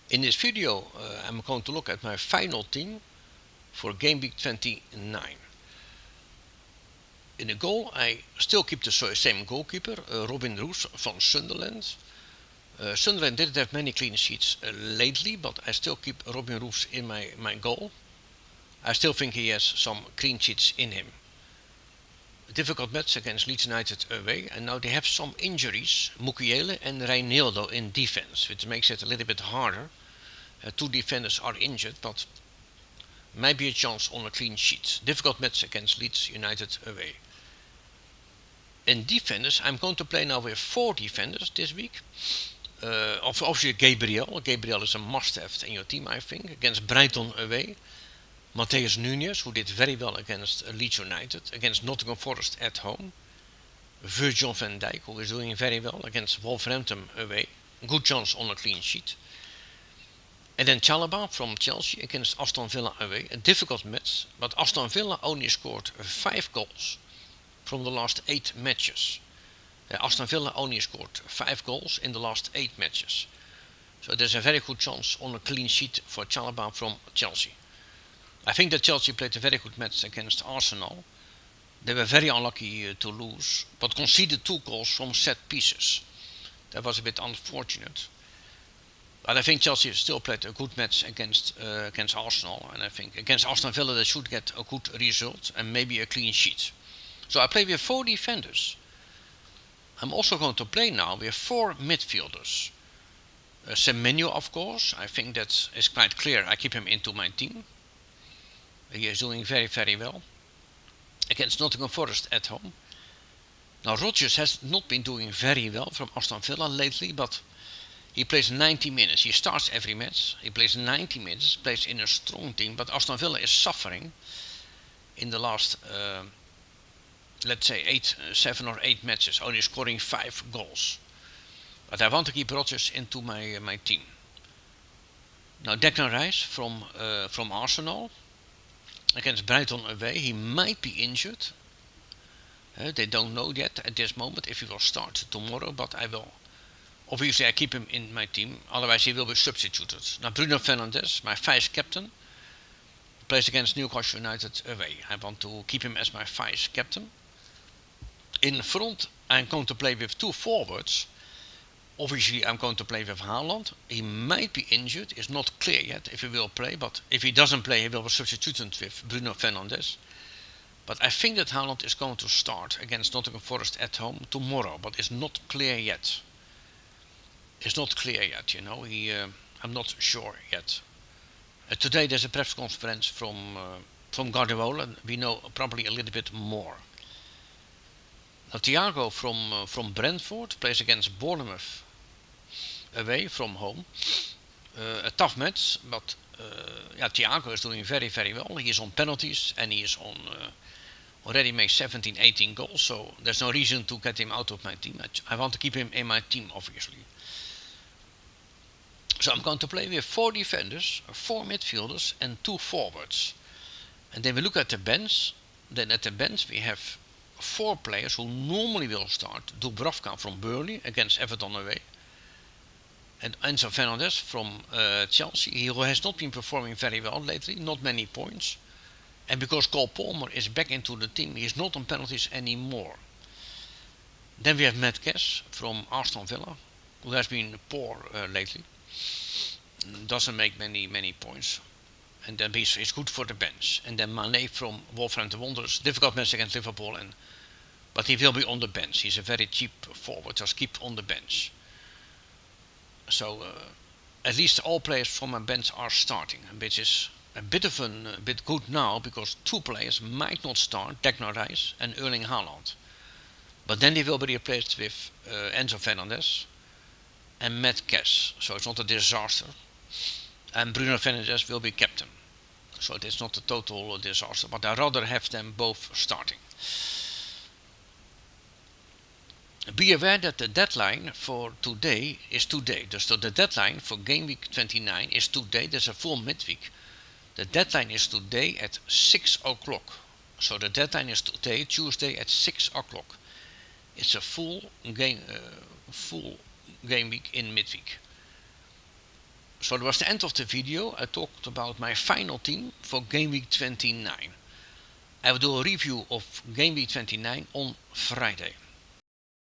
In this video I'm going to look at my final team for game week 29. In the goal I still keep the same goalkeeper, Robin Roos from Sunderland. Sunderland didn't have many clean sheets lately, but I still keep Robin Roos in my goal. I still think he has some clean sheets in him. A difficult match against Leeds United away, and now they have some injuries, Mukiele and Reinildo in defense, which makes it a little bit harder. Two defenders are injured, but maybe a chance on a clean sheet. Difficult match against Leeds United away. In defenders, I'm going to play now with 4 defenders this week. Obviously Gabriel. Gabriel is a must-have in your team, I think. Against Brighton away. Matheus Nunes, who did very well against Leeds United. Against Nottingham Forest at home. Virgil van Dijk, who is doing very well against Wolverhampton away. Good chance on a clean sheet. And then Chalobah from Chelsea against Aston Villa away. A difficult match, but Aston Villa only scored 5 goals from the last 8 matches. Aston Villa only scored 5 goals in the last 8 matches. So there's a very good chance on a clean sheet for Chalobah from Chelsea. I think that Chelsea played a very good match against Arsenal. They were very unlucky to lose, but conceded 2 goals from set pieces. That was a bit unfortunate. But I think Chelsea still played a good match against Arsenal, and I think against Aston Villa they should get a good result and maybe a clean sheet. So I play with 4 defenders. I'm also going to play now with 4 midfielders. Semenyo, of course, I think that is quite clear. I keep him into my team. He is doing very, very well against Nottingham Forest at home. Now Rodgers has not been doing very well from Aston Villa lately, but he plays 90 minutes. He starts every match. He plays 90 minutes, plays in a strong team, but Aston Villa is suffering in the last, let's say, 7 or 8 matches, only scoring 5 goals. But I want to keep Rodgers into my team. Now Declan Rice from Arsenal against Brighton away. He might be injured. They don't know yet at this moment if he will start tomorrow, but I will. Obviously I keep him in my team, otherwise he will be substituted. Now Bruno Fernandes, my vice captain, plays against Newcastle United away. I want to keep him as my vice captain. In front I'm going to play with 2 forwards. Obviously I'm going to play with Haaland. He might be injured, it's not clear yet if he will play, but if he doesn't play he will be substituted with Bruno Fernandes. But I think that Haaland is going to start against Nottingham Forest at home tomorrow, but it's not clear yet. It's not clear yet, you know. I'm not sure yet. Today there's a press conference from Guardiola, and we know probably a little bit more. Now Thiago from Brentford plays against Bournemouth away from home. A tough match, but Thiago is doing very, very well. He is on penalties and he is on already makes 17-18 goals, so there's no reason to get him out of my team. I want to keep him in my team, obviously. So I'm going to play with 4 defenders, 4 midfielders and 2 forwards. And then we look at the bench. Then at the bench we have 4 players who normally will start. Dubravka from Burnley against Everton away. And Enzo Fernandez from Chelsea. He has not been performing very well lately, not many points. And because Cole Palmer is back into the team, he is not on penalties anymore. Then we have Matt Cass from Aston Villa, who has been poor lately. Doesn't make many points. And then he's good for the bench. And then Mane from Wolverhampton Wanderers, difficult match against Liverpool, but he will be on the bench. He's a very cheap forward, just keep on the bench. So at least all players from my bench are starting, which is a bit good now, because 2 players might not start, Declan Rice and Erling Haaland. But then they will be replaced with Enzo Fernandez and Matt Cass, so it's not a disaster. And Bruno Fernandes will be captain, so it is not a total disaster, but I'd rather have them both starting. Be aware that the deadline for today is today. So the deadline for game week 29 is today. There's a full midweek. The deadline is today at 6 o'clock. So the deadline is today, Tuesday at 6 o'clock. It's a full game week in midweek. So that was the end of the video. I talked about my final team for Game Week 29. I will do a review of Game Week 29 on Friday.